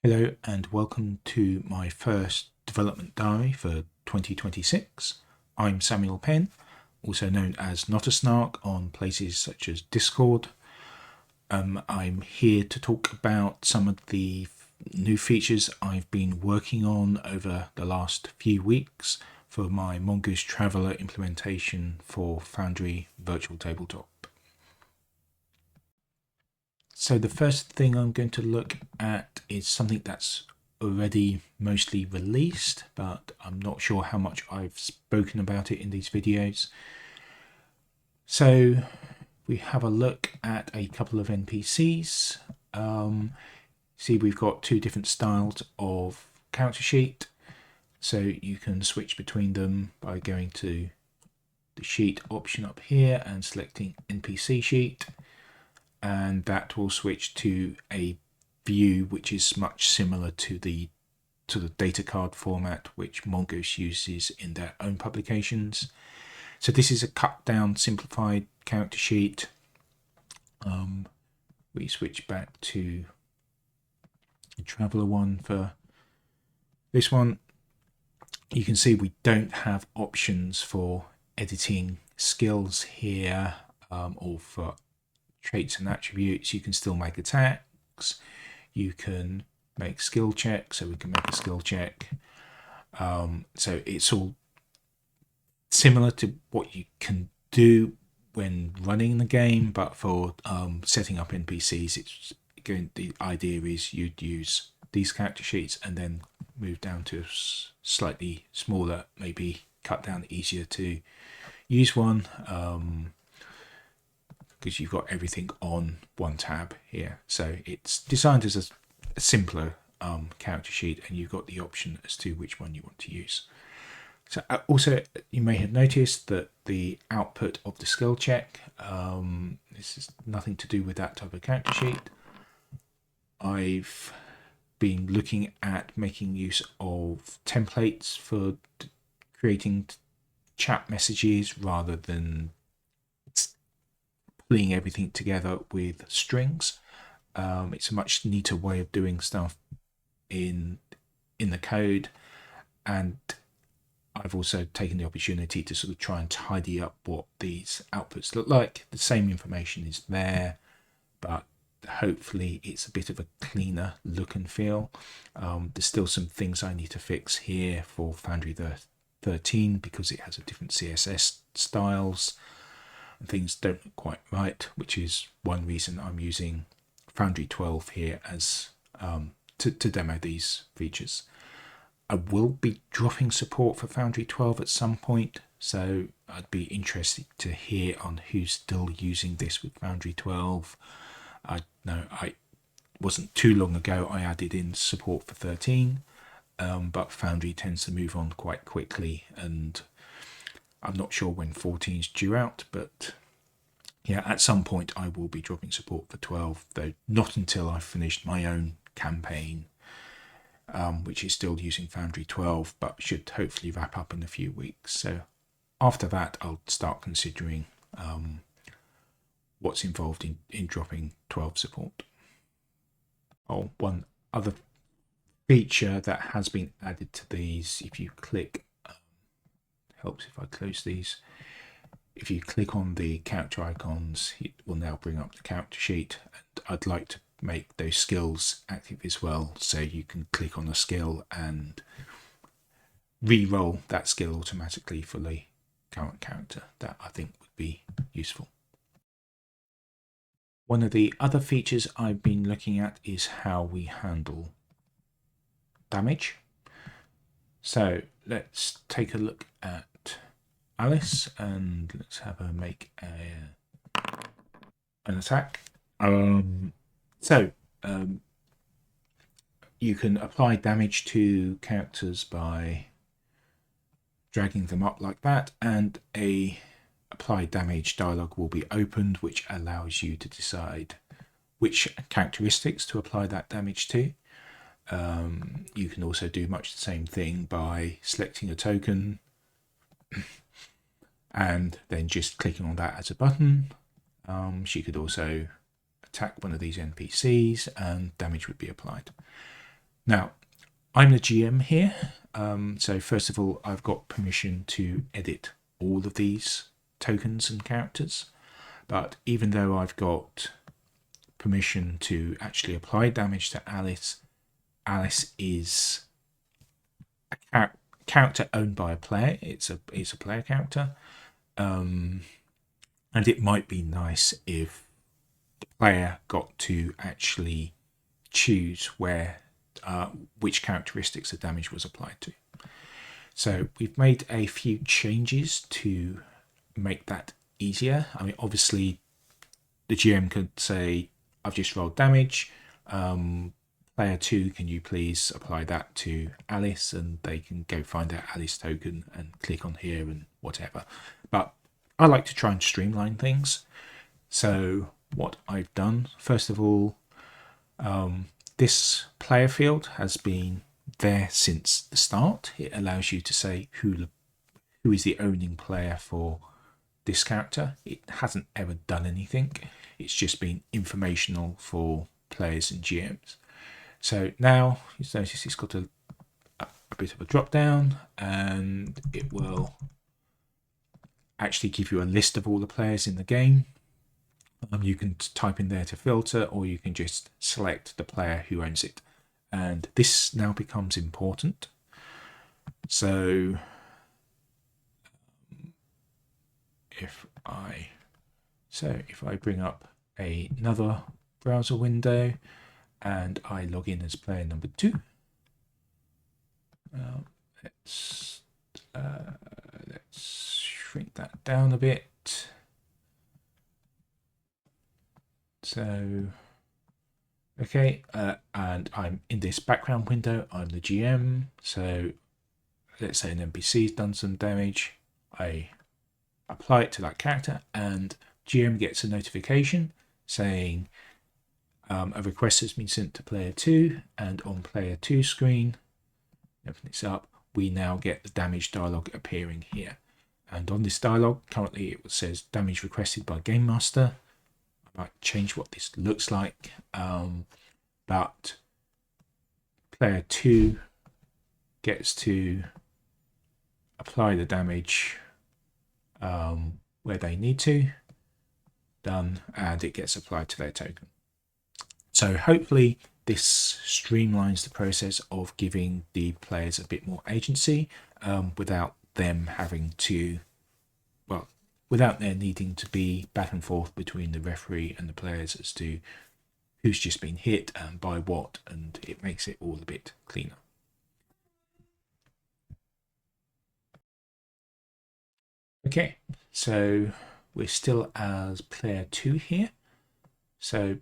Hello and welcome to my first development diary for 2026. I'm Samuel Penn, also known as Not a Snark on places such as Discord. I'm here to talk about some of the new features I've been working on over the last few weeks for my Mongoose Traveller implementation for Foundry Virtual Tabletop. So the first thing I'm going to look at is something that's already mostly released, but I'm not sure how much I've spoken about it in these videos. So we have a look at a couple of NPCs. See, we've got two different styles of character sheet. So you can switch between them by going to the sheet option up here and selecting NPC sheet. And that will switch to a view which is much similar to the data card format which Mongoose uses in their own publications. So this is a cut down, simplified character sheet. We switch back to the Traveller one for this one. You can see we don't have options for editing skills here or for traits and attributes. You can still make attacks, you can make skill checks, so we can make a skill check. So it's all similar to what you can do when running the game, but for setting up NPCs, it's going. The idea is you'd use these character sheets and then move down to a slightly smaller, maybe cut down, easier to use one. Because you've got everything on one tab here. So it's designed as a simpler character sheet, and you've got the option as to which one you want to use. So also, you may have noticed that the output of the skill check, this is nothing to do with that type of character sheet. I've been looking at making use of templates for creating chat messages rather than pulling everything together with strings. It's a much neater way of doing stuff in the code, and I've also taken the opportunity to sort of try and tidy up what these outputs look like. The same information is there, but hopefully it's a bit of a cleaner look and feel. There's still some things I need to fix here for Foundry 13 because it has a different CSS styles. Things don't look quite right, which is one reason I'm using Foundry 12 here as to demo these features. I will be dropping support for Foundry 12 at some point, so I'd be interested to hear on who's still using this with Foundry 12. I know I wasn't too long ago I added in support for 13, but Foundry tends to move on quite quickly, and I'm not sure when 14 is due out, but yeah, at some point I will be dropping support for 12, though not until I've finished my own campaign, which is still using Foundry 12, but should hopefully wrap up in a few weeks. So after that, I'll start considering what's involved in dropping 12 support. Oh, one other feature that has been added to these, if you click, helps if I close these. If you click on the character icons, it will now bring up the character sheet. And I'd like to make those skills active as well, so you can click on a skill and re-roll that skill automatically for the current character. That I think would be useful. One of the other features I've been looking at is how we handle damage. So let's take a look at Alice and let's have her make an attack. You can apply damage to characters by dragging them up like that, and a apply damage dialog will be opened, which allows you to decide which characteristics to apply that damage to. You can also do much the same thing by selecting a token and then just clicking on that as a button. She could also attack one of these NPCs and damage would be applied. Now, I'm the GM here. So first of all, I've got permission to edit all of these tokens and characters. But even though I've got permission to actually apply damage to Alice, Alice is a character owned by a player. It's a player character. And it might be nice if the player got to actually choose where which characteristics the damage was applied to. So we've made a few changes to make that easier. I mean, obviously the GM could say, I've just rolled damage. Player 2, can you please apply that to Alice? And they can go find that Alice token and click on here and whatever. But I like to try and streamline things. So what I've done, first of all, this player field has been there since the start. It allows you to say who is the owning player for this character. It hasn't ever done anything. It's just been informational for players and GMs. So now you notice it's got a bit of a drop down, and it will actually give you a list of all the players in the game. You can type in there to filter, or you can just select the player who owns it. And this now becomes important. So if I bring up another browser window and I log in as player number 2, let's shrink that down a bit. So, okay, and I'm in this background window. I'm the GM. So let's say an NPC's done some damage. I apply it to that character, and GM gets a notification saying a request has been sent to player 2, and on player 2 screen, open this up, we now get the damage dialog appearing here. And on this dialog, currently it says damage requested by Game Master. I might change what this looks like, but player 2 gets to apply the damage where they need to, done, and it gets applied to their token. So hopefully this streamlines the process of giving the players a bit more agency without them having to, well, without there needing to be back and forth between the referee and the players as to who's just been hit and by what, and it makes it all a bit cleaner. Okay, so we're still as player 2 here. So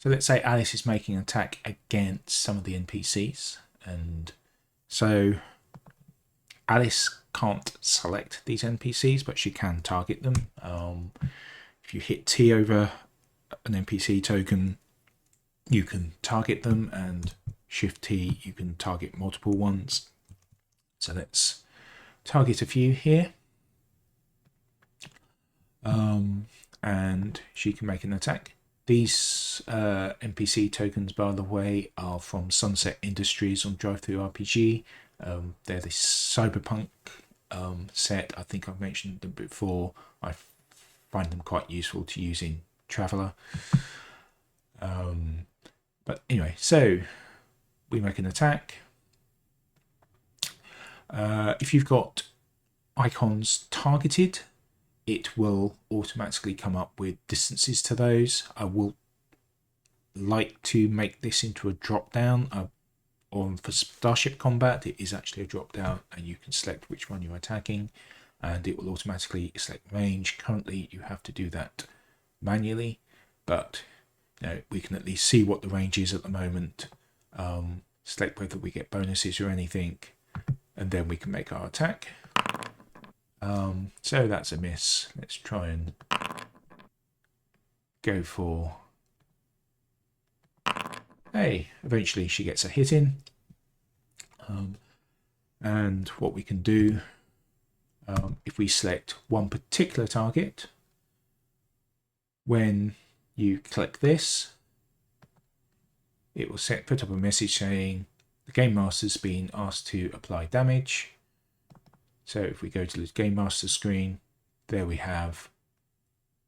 let's say Alice is making an attack against some of the NPCs, and so Alice can't select these NPCs, but she can target them. If you hit T over an NPC token, you can target them, and Shift T, you can target multiple ones. So let's target a few here. And she can make an attack. These NPC tokens, by the way, are from Sunset Industries on DriveThruRPG. They're this cyberpunk set. I think I've mentioned them before. I find them quite useful to use in Traveller. But anyway, so we make an attack. If you've got icons targeted, it will automatically come up with distances to those. I will like to make this into a drop down. For starship combat, it is actually a drop down, and you can select which one you're attacking, and it will automatically select range. Currently, you have to do that manually, but we can at least see what the range is at the moment, select whether we get bonuses or anything, and then we can make our attack. So that's a miss. Let's try and go for... Hey, eventually she gets a hit in. And what we can do, if we select one particular target, when you click this, it will put up a message saying the Game Master's been asked to apply damage. So if we go to the Game Master screen, there we have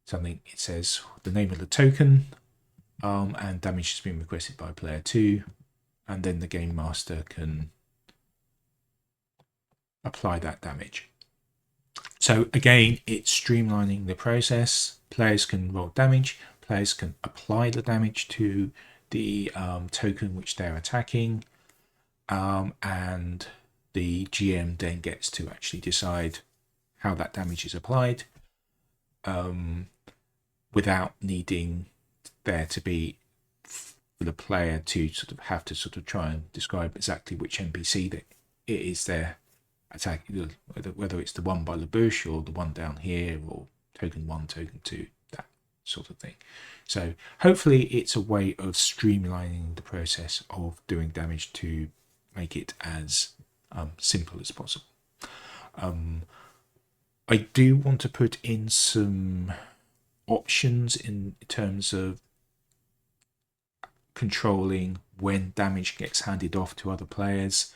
something. It says the name of the token, and damage has been requested by player 2, and then the Game Master can apply that damage. So again, it's streamlining the process. Players can roll damage, players can apply the damage to the token which they're attacking, and the GM then gets to actually decide how that damage is applied, without needing there to be for the player to sort of have to sort of try and describe exactly which NPC that it is they're attacking, whether it's the one by the bush or the one down here, or token 1, token 2, that sort of thing. So hopefully it's a way of streamlining the process of doing damage to make it as simple as possible. I do want to put in some options in terms of controlling when damage gets handed off to other players.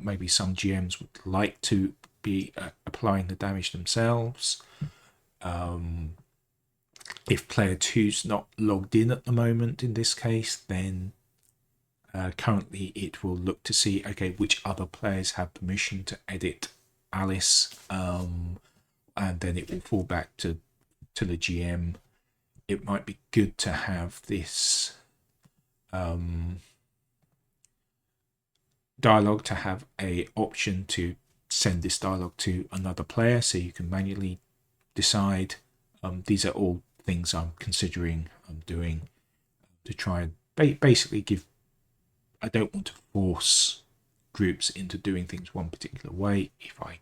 Maybe some GMs would like to be applying the damage themselves. If player 2's not logged in at the moment in this case, then currently it will look to see, okay, which other players have permission to edit Alice, and then it will fall back to the GM. It might be good to have this dialogue, to have a option to send this dialogue to another player, so you can manually decide. These are all things I'm considering doing to try and basically give. I don't want to force groups into doing things one particular way if I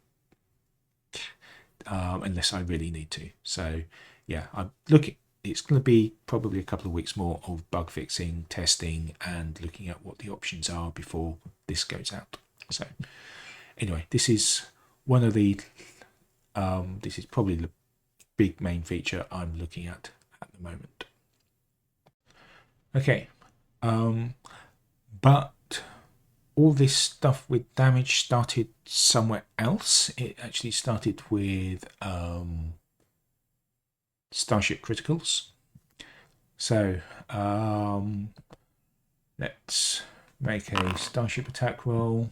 unless I really need to. So yeah, I'm looking. It's going to be probably a couple of weeks more of bug fixing, testing, and looking at what the options are before this goes out. So anyway, this is one of the this is probably the big main feature I'm looking at the moment. Okay, but all this stuff with damage started somewhere else. It actually started with starship criticals. So let's make a starship attack roll,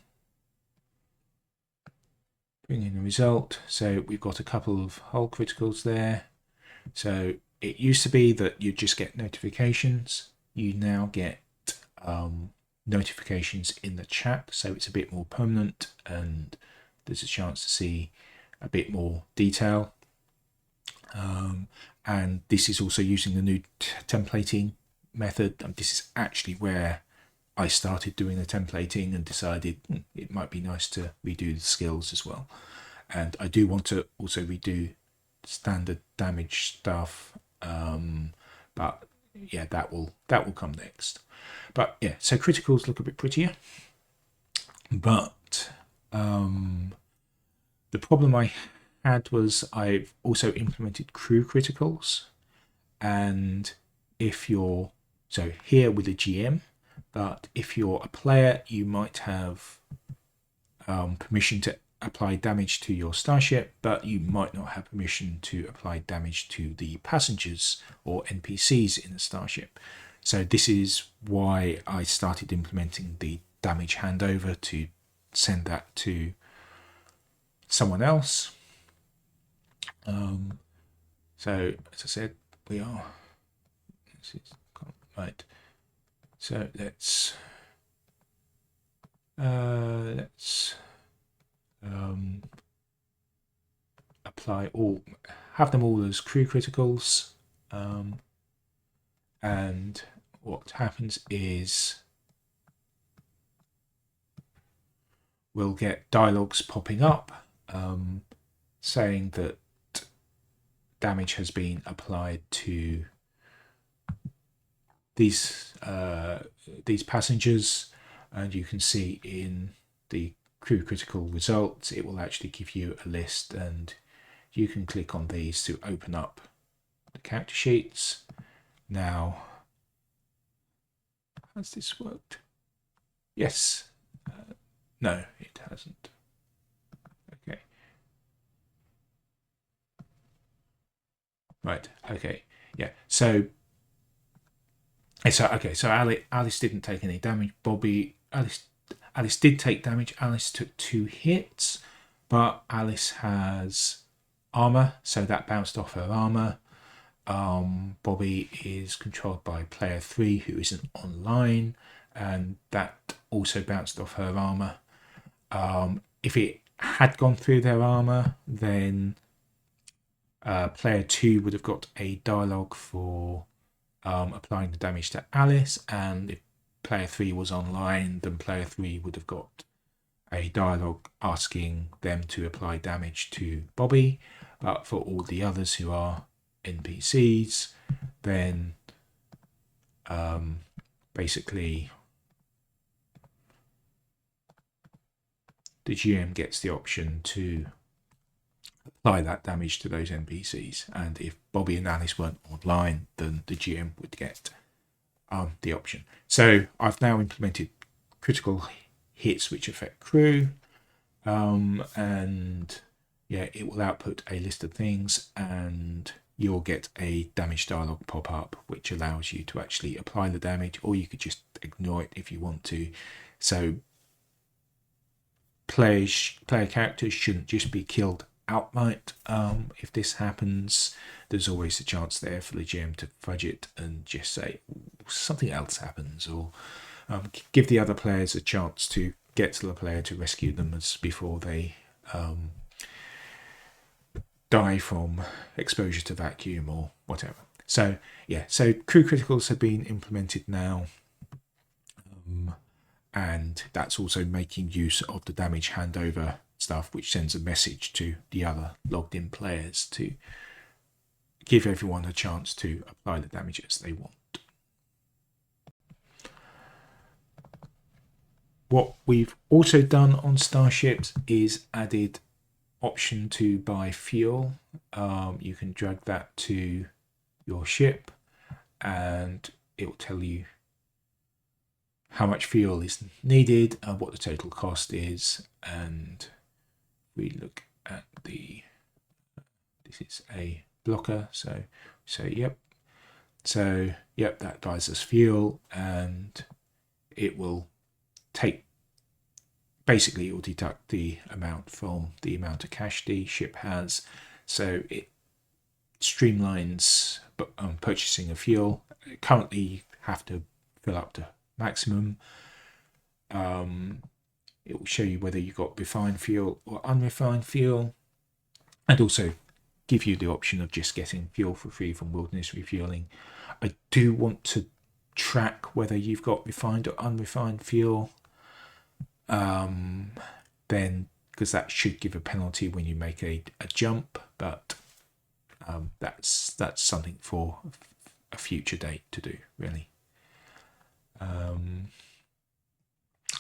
bring in the result. So we've got a couple of hull criticals there. So it used to be that you just get notifications. You now get notifications in the chat, so it's a bit more permanent and there's a chance to see a bit more detail. And this is also using the new templating method. And this is actually where I started doing the templating and decided it might be nice to redo the skills as well. And I do want to also redo standard damage stuff, but yeah, that will come next. But yeah, so criticals look a bit prettier, but the problem I had was I've also implemented crew criticals, and if you're so here with a GM, but if you're a player, you might have permission to apply damage to your starship, but you might not have permission to apply damage to the passengers or NPCs in the starship. So this is why I started implementing the damage handover to send that to someone else. So as I said, we are right. So let's apply all, have them all as crew criticals, and what happens is we'll get dialogues popping up saying that damage has been applied to these passengers, and you can see in the crew critical results it will actually give you a list, and you can click on these to open up the character sheets. Now Has this worked? Yes. No, it hasn't. Okay. Right. Okay. Yeah. So okay. So Alice didn't take any damage. Alice did take damage. Alice took 2 hits, but Alice has armor, so that bounced off her armor. Bobby is controlled by player 3 who isn't online, and that also bounced off her armor. If it had gone through their armor, then player 2 would have got a dialogue for applying the damage to Alice, and if player 3 was online, then player 3 would have got a dialogue asking them to apply damage to Bobby. But for all the others who are NPCs, then basically the GM gets the option to apply that damage to those NPCs, and if Bobby and Alice weren't online, then the GM would get the option. So I've now implemented critical hits which affect crew, and yeah, it will output a list of things, and you'll get a damage dialog pop up which allows you to actually apply the damage, or you could just ignore it if you want to. So player characters shouldn't just be killed outright. If this happens, there's always a chance there for the GM to fudge it and just say something else happens, or give the other players a chance to get to the player to rescue them before they die from exposure to vacuum or whatever. So yeah, so crew criticals have been implemented now, and that's also making use of the damage handover stuff, which sends a message to the other logged in players to give everyone a chance to apply the damage as they want. What we've also done on starships is added option to buy fuel. You can drag that to your ship and it will tell you how much fuel is needed and what the total cost is. And we look at this is a blocker, so yep, that buys us fuel, and it will basically it will deduct the amount from the amount of cash the ship has, so it streamlines purchasing of fuel. Currently you have to fill up to maximum. It will show you whether you've got refined fuel or unrefined fuel, and also give you the option of just getting fuel for free from Wilderness Refueling. I do want to track whether you've got refined or unrefined fuel, then because that should give a penalty when you make a jump, but that's something for a future date to do, really.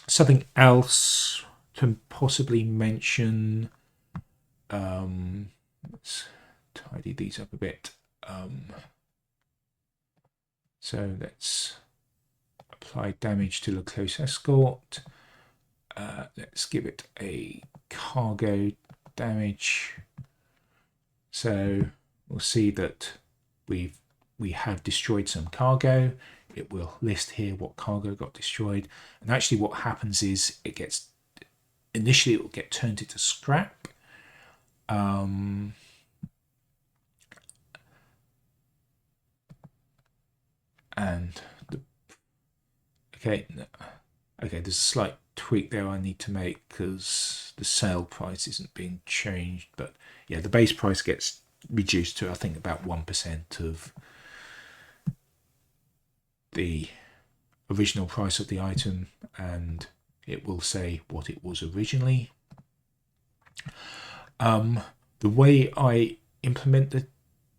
Something else to possibly mention, let's tidy these up a bit. So let's apply damage to the close escort. Let's give it a cargo damage. So we'll see that we have destroyed some cargo. It will list here what cargo got destroyed, and actually what happens is initially it will get turned into scrap, and okay, there's a slight tweak there I need to make because the sale price isn't being changed, but yeah, the base price gets reduced to I think about 1% of the original price of the item, and it will say what it was originally. The way I implement the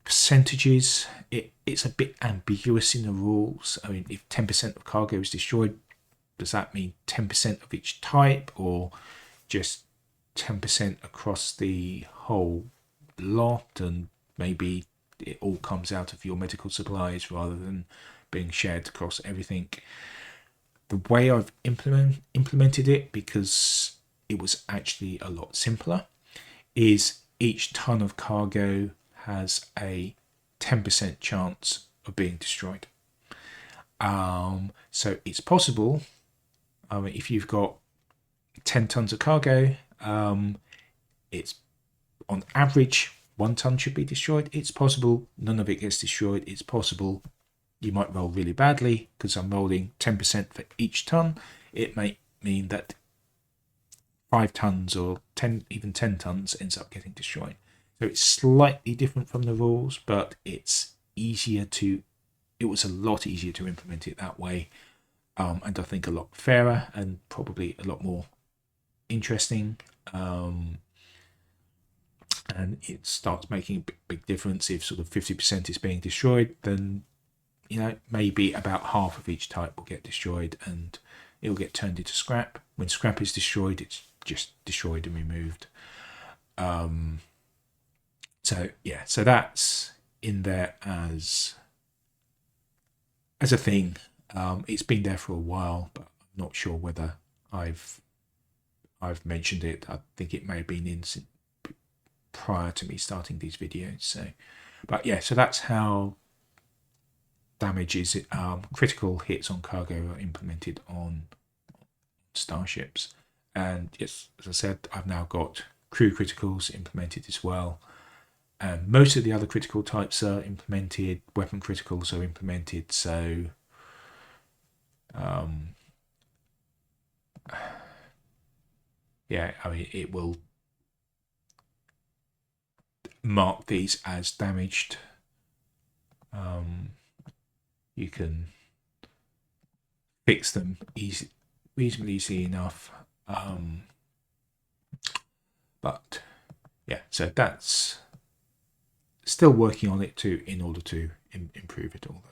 percentages, it's a bit ambiguous in the rules. I mean, if 10% of cargo is destroyed, does that mean 10% of each type, or just 10% across the whole lot, and maybe it all comes out of your medical supplies rather than being shared across everything? The way I've implemented it, because it was actually a lot simpler, is each ton of cargo has a 10% chance of being destroyed. So it's possible, if you've got 10 tons of cargo, it's on average 1 ton should be destroyed. It's possible none of it gets destroyed. It's possible you might roll really badly, because I'm rolling 10% for each ton. It may mean that 5 tons or 10, even 10 tons ends up getting destroyed. So it's slightly different from the rules, but it's easier to, it was a lot easier to implement it that way. And I think a lot fairer and probably a lot more interesting. And it starts making a big difference. If sort of 50% is being destroyed, then maybe about half of each type will get destroyed and it'll get turned into scrap. When scrap is destroyed, it's just destroyed and removed. So that's in there as a thing. It's been there for a while, but I'm not sure whether I've mentioned it. I think it may have been in prior to me starting these videos. So that's how damages, critical hits on cargo are implemented on starships. And yes, as I said, I've now got crew criticals implemented as well. And most of the other critical types are implemented. Weapon criticals are implemented. So it will mark these as damaged. You can fix them reasonably easy enough. But so that's still working on it in order to improve it all.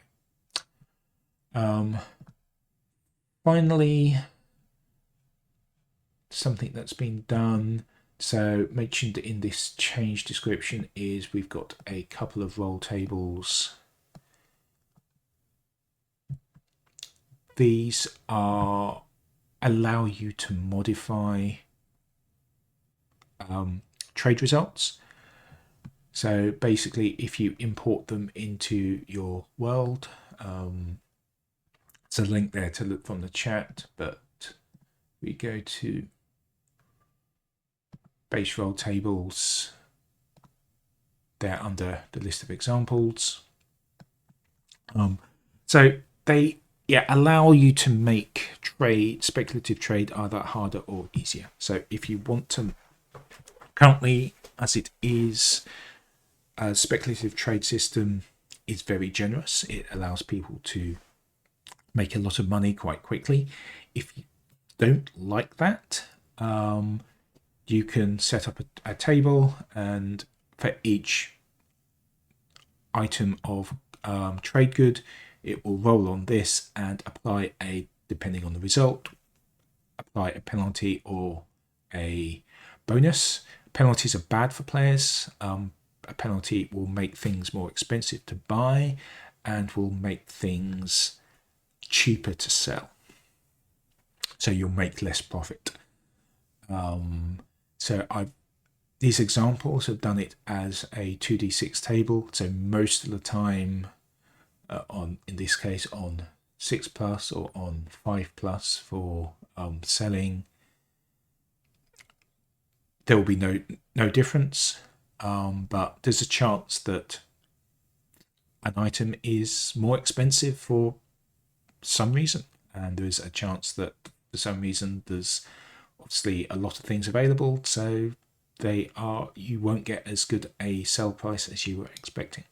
Finally, something that's been done. So mentioned in this change description is we've got a couple of roll tables. These allow you to modify trade results. So basically, if you import them into your world, it's a link there to look from the chat, but we go to base roll tables. They're under the list of examples. So they allow you to make speculative trade either harder or easier. So if you want to, currently as it is, a speculative trade system is very generous. It allows people to make a lot of money quite quickly. If you don't like that, you can set up a table, and for each item of trade good, it will roll on this and apply depending on the result, apply a penalty or a bonus. Penalties are bad for players. A penalty will make things more expensive to buy and will make things cheaper to sell. So you'll make less profit. These examples have done it as a 2d6 table. So most of the time, in this case on 6+ or on 5+ for selling, there will be no difference. But there's a chance that an item is more expensive for some reason, and there's a chance that for some reason there's obviously a lot of things available, so you won't get as good a sell price as you were expecting.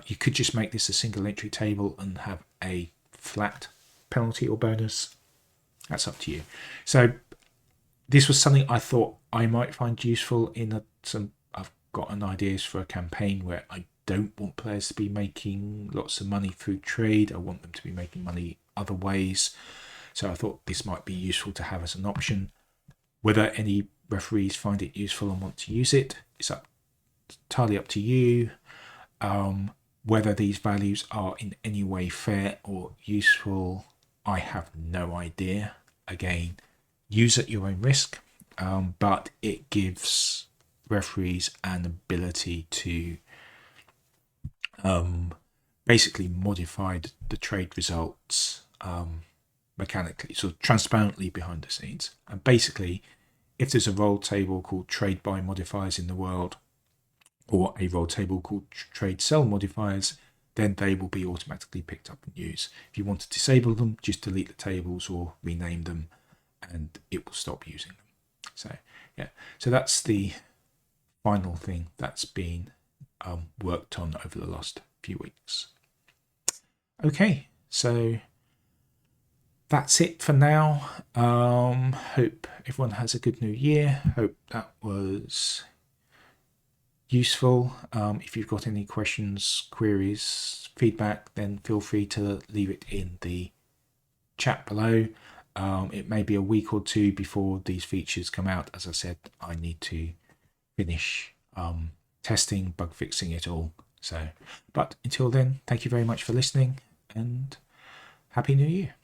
You could just make this a single entry table and have a flat penalty or bonus. That's up to you. So this was something I thought I might find useful I've got an ideas for a campaign where I don't want players to be making lots of money through trade. I want them to be making money other ways. So I thought this might be useful to have as an option. Whether any referees find it useful and want to use it, it's entirely up to you. Whether these values are in any way fair or useful, I have no idea. Again, use at your own risk, but it gives referees an ability to basically modify the trade results mechanically, so transparently behind the scenes. And basically, if there's a role table called trade by modifiers in the world, or a role table called trade sell modifiers, then they will be automatically picked up and used. If you want to disable them, just delete the tables or rename them, and it will stop using them. So yeah, so that's the final thing that's been worked on over the last few weeks. Okay, so that's it for now. Hope everyone has a good new year. Hope that was useful. If you've got any questions, queries, feedback, then feel free to leave it in the chat below. It may be a week or two before these features come out. As I said, I need to finish testing, bug fixing it all. So, but until then, thank you very much for listening and Happy New Year.